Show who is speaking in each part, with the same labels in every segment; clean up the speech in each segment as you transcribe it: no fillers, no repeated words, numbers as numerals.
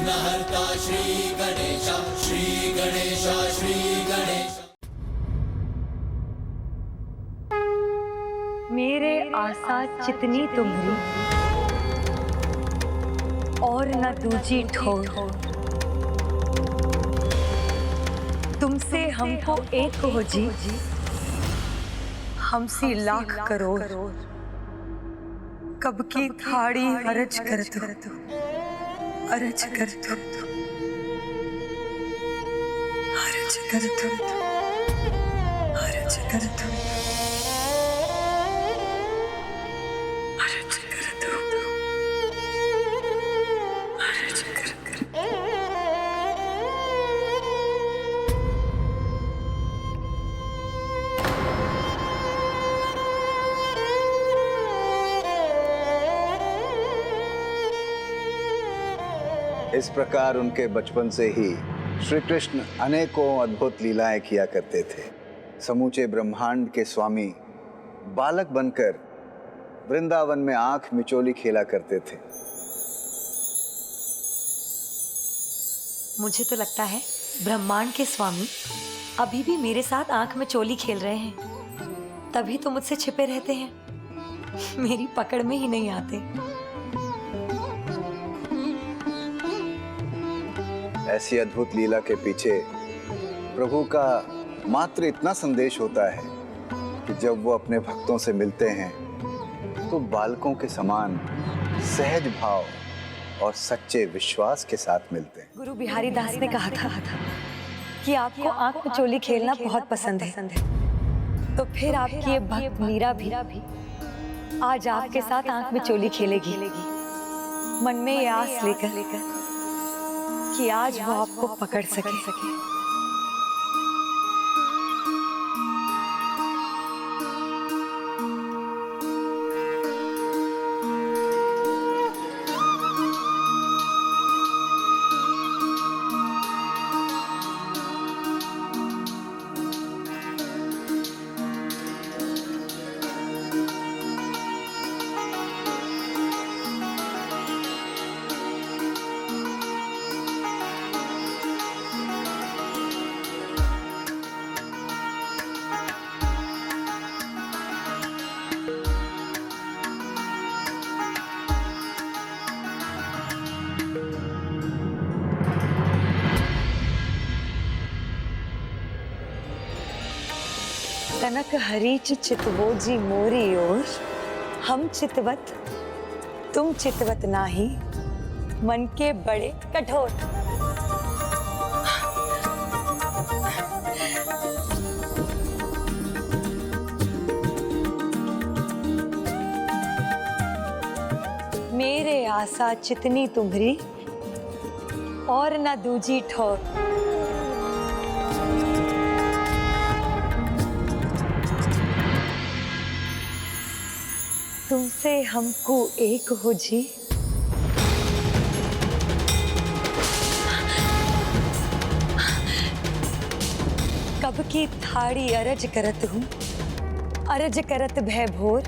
Speaker 1: विघ्नहर्ता श्री गणेश, श्री गणेश, श्री गणेश।
Speaker 2: मेरे आशा चितनी तुम्हारी और न दूजी ठोर, तुमसे हमको एक हो जी, हमसे लाख करोड़। कब की थाड़ी अर्ज कर दो, अर्ज कर दो, अर्ज कर दो, अर्ज कर दो, अर्ज कर दो, अर्ज कर दो।
Speaker 3: इस प्रकार उनके बचपन से ही श्री कृष्ण अनेकों अद्भुत लीलाएं किया करते थे। समूचे ब्रह्मांड के स्वामी बालक बनकर वृंदावन में आंख मिचोली खेला करते थे।
Speaker 2: मुझे तो लगता है ब्रह्मांड के स्वामी अभी भी मेरे साथ आंख में चोली खेल रहे हैं, तभी तो मुझसे छिपे रहते हैं, मेरी पकड़ में ही नहीं आते।
Speaker 3: ऐसी अद्भुत लीला के पीछे प्रभु का मात्र इतना संदेश होता है कि जब वो अपने भक्तों से मिलते हैं तो बालकों के समान सहज भाव और सच्चे विश्वास के साथ मिलते हैं।
Speaker 2: गुरु बिहारी दास ने कहा था कि आपको आंख में चोली खेलना बहुत पसंद है, तो फिर आपकी ये भक्त मीरा भी आज आपके साथ आंख में चोली खेलेगी, मन में ये आस लेकर कि आज वो आपको पकड़ सके। कनक हरीच चितवोजी मोरी ओर, हम चितवत तुम चितवत नाही, मन के बड़े कठोर। मेरे आशा चितनी तुम्हारी और न दूजी ठोर। तुमसे हमको एक हो जी, कब की थाड़ी अर्ज करत हूँ, अर्ज करत भय भोर।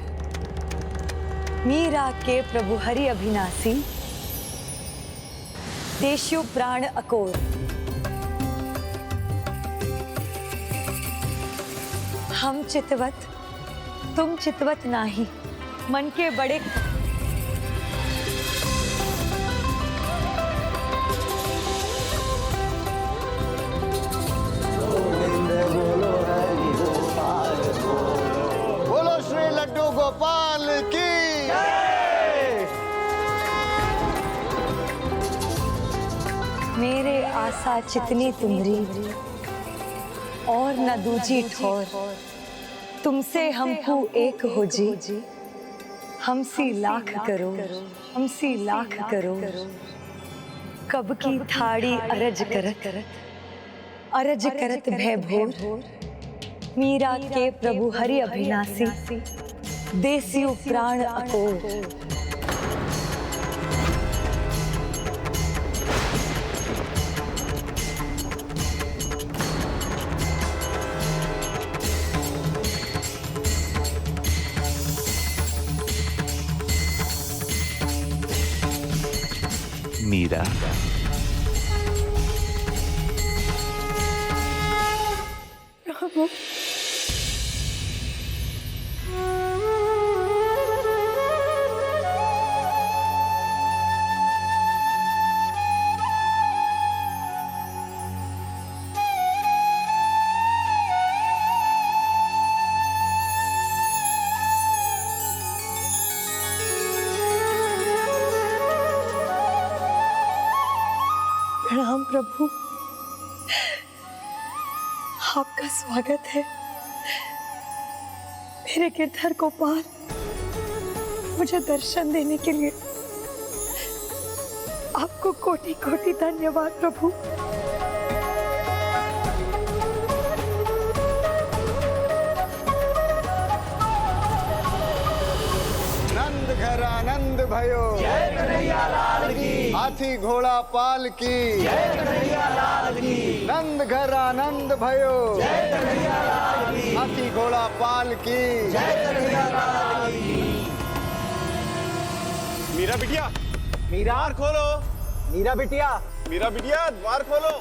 Speaker 2: मीरा के प्रभु हरि अभिनाशी, देशु प्राण अकोर। हम चितवत तुम चितवत नाही, मन के बड़े
Speaker 4: बोलो श्री लड्डू गोपाल की
Speaker 2: मेरे आशा चितनी तुम्हारी और न दूजी ठोर। तुमसे हमको एक हो जी, हमसी लाख करोड़, हमसी लाख करोड़। कब की थाड़ी अर्ज करत भय भोर। मीरा के प्रभु हरि अभिनाशी, देसियो प्राण अकोर।
Speaker 5: मीरा
Speaker 2: प्रभु। प्रणाम प्रभु, आपका स्वागत है। मेरे गिरधर गोपाल, मुझे दर्शन देने के लिए आपको कोटि कोटि धन्यवाद प्रभु।
Speaker 4: नंद घर आनंद भयो,
Speaker 1: जय कन्हैया लाल की,
Speaker 4: हाथी घोड़ा पाल की,
Speaker 1: जय कन्हैया लाल की,
Speaker 4: नंद घर आनंद भयो,
Speaker 1: जय कन्हैया लाल की,
Speaker 4: हाथी घोड़ा पाल की।
Speaker 1: जय कन्हैया लाल की।
Speaker 5: मीरा बिटिया,
Speaker 4: मीरा
Speaker 5: द्वार खोलो।
Speaker 4: मीरा बिटिया,
Speaker 5: मीरा बिटिया, द्वार खोलो।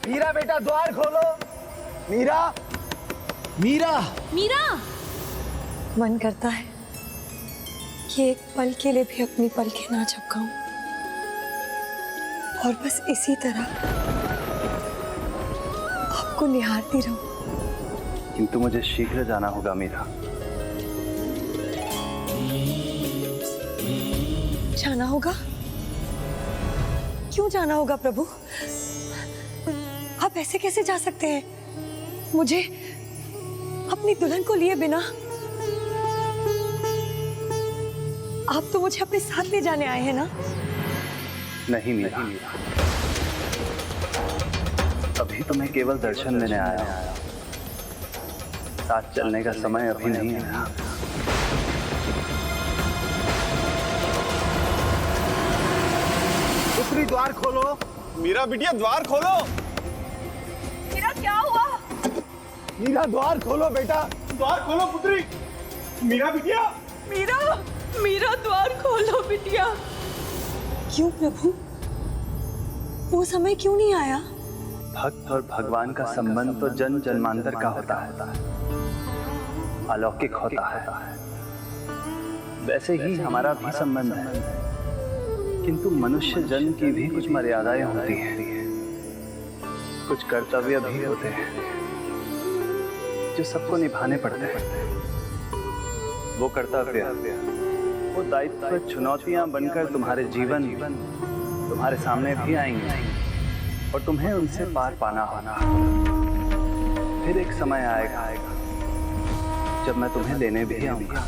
Speaker 4: मीरा बेटा द्वार खोलो। मीरा मीरा
Speaker 2: मीरा, मन करता है कि एक पल के लिए भी अपनी पलकें ना झपकाऊं और बस इसी तरह आपको निहारती रहूं।
Speaker 3: किंतु मुझे शीघ्र जाना होगा मीरा।
Speaker 2: जाना होगा? क्यों जाना होगा प्रभु? आप ऐसे कैसे जा सकते हैं? मुझे अपनी दुल्हन को लिए बिना? आप तो मुझे अपने साथ ले जाने आए हैं ना?
Speaker 3: नहीं मीरा, अभी तो मैं केवल दर्शन देने आया हूँ। साथ चलने का समय अभी नहीं है।
Speaker 4: पुत्री द्वार खोलो।
Speaker 5: मीरा बिटिया, द्वार खोलो।
Speaker 2: मेरा क्या हुआ?
Speaker 4: मीरा द्वार खोलो बेटा।
Speaker 5: द्वार खोलो पुत्री। मीरा बिटिया,
Speaker 2: मीरा, मीरा द्वार खोलो बिटिया। क्यों प्रभु? वो समय क्यों नहीं आया?
Speaker 3: भक्त और भगवान का संबंध तो जन्म जन्मांतर का होता है, अलौकिक होता है। वैसे ही हमारा भी संबंध है, किंतु मनुष्य जन्म की भी कुछ मर्यादाएं होती हैं, कुछ कर्तव्य भी होते हैं जो सबको निभाने पड़ते हैं। वो कर्तव्य, वो दायित्व चुनौतियां बनकर तुम्हारे जीवन, तुम्हारे सामने भी आएंगे और तुम्हें उनसे पार पाना होगा। फिर एक समय आएगा जब मैं तुम्हें लेने भी आऊंगा।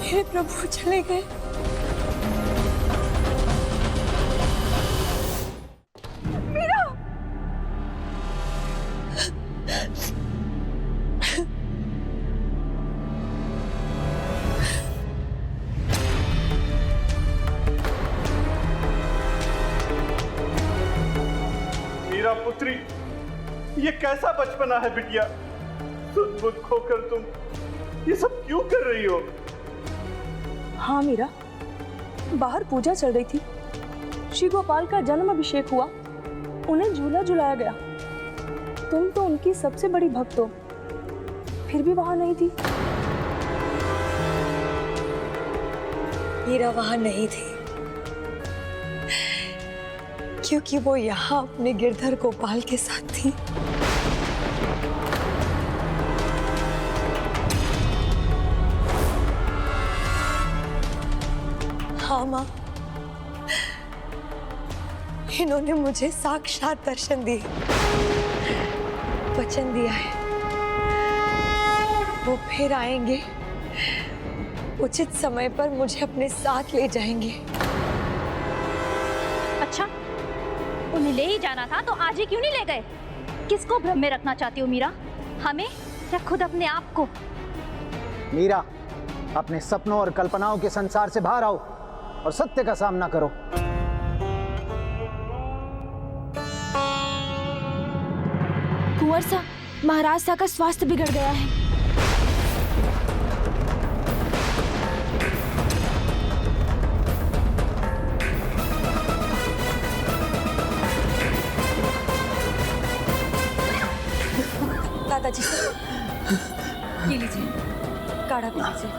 Speaker 2: मेरे प्रभु चले गए। मीरा,
Speaker 5: मीरा पुत्री, ये कैसा बचपना है बिटिया? सुध-बुध खोकर तुम ये सब क्यों कर रही हो?
Speaker 6: हाँ मीरा, बाहर पूजा चल रही थी। श्री गोपाल का जन्म अभिषेक हुआ, उन्हें झूला झुलाया गया। तुम तो उनकी सबसे बड़ी भक्त हो, फिर भी वहां नहीं थी।
Speaker 2: मीरा वहां नहीं थी क्योंकि वो यहाँ अपने गिरधर गोपाल के साथ थी। हाँ माँ, इन्होंने मुझे साक्षात दर्शन दिए, वचन दिया है वो फिर आएंगे, उचित समय पर मुझे अपने साथ ले जाएंगे।
Speaker 7: अच्छा, उन्हें ले ही जाना था तो आज ही क्यों नहीं ले गए? किसको भ्रम में रखना चाहती हो मीरा? हमें या खुद अपने आप को?
Speaker 8: मीरा, अपने सपनों और कल्पनाओं के संसार से बाहर आओ।
Speaker 4: और सत्य का सामना करो।
Speaker 8: कुंवर सा, महाराज सा का स्वास्थ्य बिगड़ गया है।
Speaker 2: दादाजी ये लीजिए, काढ़ा पी लीजिए।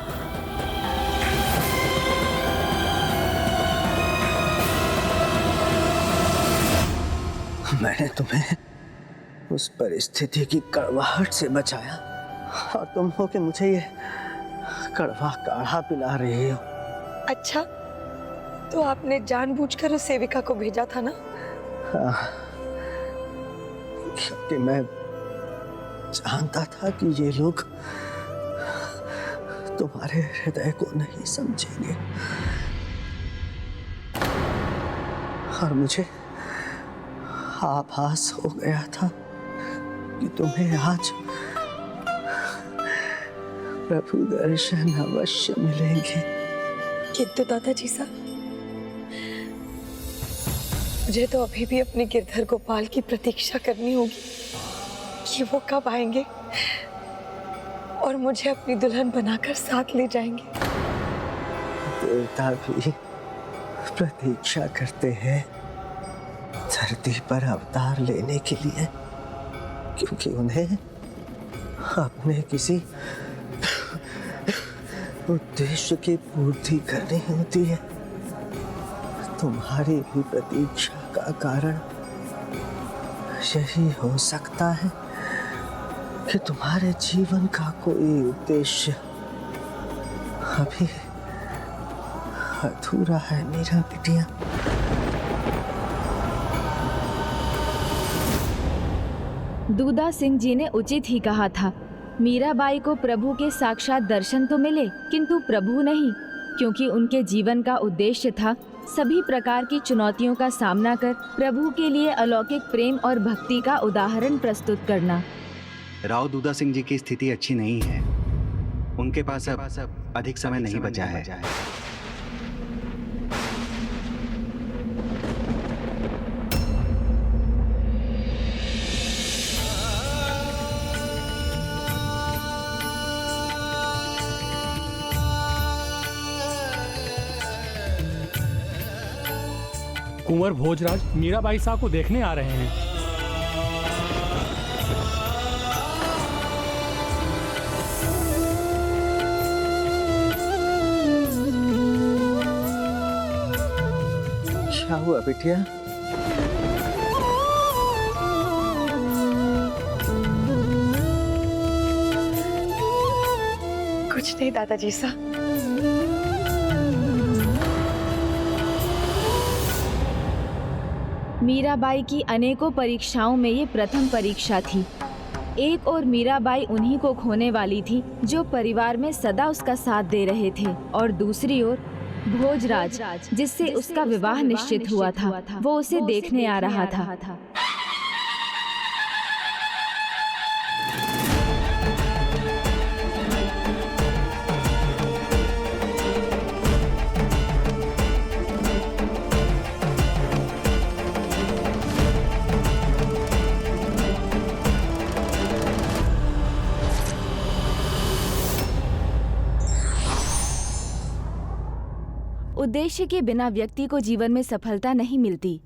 Speaker 9: मैंने तुम्हें उस परिस्थिति की कड़वाहट से बचाया और तुम हो कि मुझे ये कड़वा काढ़ा पिला रही हो।
Speaker 2: अच्छा, तो आपने जानबूझकर उस सेविका को भेजा था ना?
Speaker 9: हाँ, क्योंकि मैं जानता था कि ये लोग तुम्हारे हृदय को नहीं समझेंगे और मुझे आभास हो गया था कि तुम्हें आज प्रभु दर्शन अवश्य मिलेंगे।
Speaker 2: किंतु दादाजी साहब, मुझे तो अभी भी अपने गिरधर गोपाल की प्रतीक्षा करनी होगी कि वो कब आएंगे और मुझे अपनी दुल्हन बनाकर साथ ले जाएंगे।
Speaker 9: देवता भी प्रतीक्षा करते हैं धरती पर अवतार लेने के लिए, क्योंकि उन्हें अपने किसी उद्देश्य की पूर्ति करनी होती है। तुम्हारी भी प्रतीक्षा का कारण यही हो सकता है कि तुम्हारे जीवन का कोई उद्देश्य अभी अधूरा है मेरा बिटिया।
Speaker 8: दूधा सिंह जी ने उचित ही कहा था। मीराबाई को प्रभु के साक्षात दर्शन तो मिले, किंतु प्रभु नहीं, क्योंकि उनके जीवन का उद्देश्य था सभी प्रकार की चुनौतियों का सामना कर प्रभु के लिए अलौकिक प्रेम और भक्ति का उदाहरण प्रस्तुत करना।
Speaker 10: राव दूधा सिंह जी की स्थिति अच्छी नहीं है। उनके पास अब अधिक समय नहीं बचा है।
Speaker 11: कुंवर भोजराज मीराबाई साहब को देखने आ रहे हैं।
Speaker 9: क्या हुआ बिटिया?
Speaker 2: कुछ नहीं दादाजी साहब।
Speaker 8: मीराबाई की अनेकों परीक्षाओं में ये प्रथम परीक्षा थी। एक और मीराबाई उन्हीं को खोने वाली थी जो परिवार में सदा उसका साथ दे रहे थे, और दूसरी ओर भोजराज जिससे उसका विवाह निश्चित हुआ था, वो उसे देखने आ रहा था। उद्देश्य के बिना व्यक्ति को जीवन में सफलता नहीं मिलती।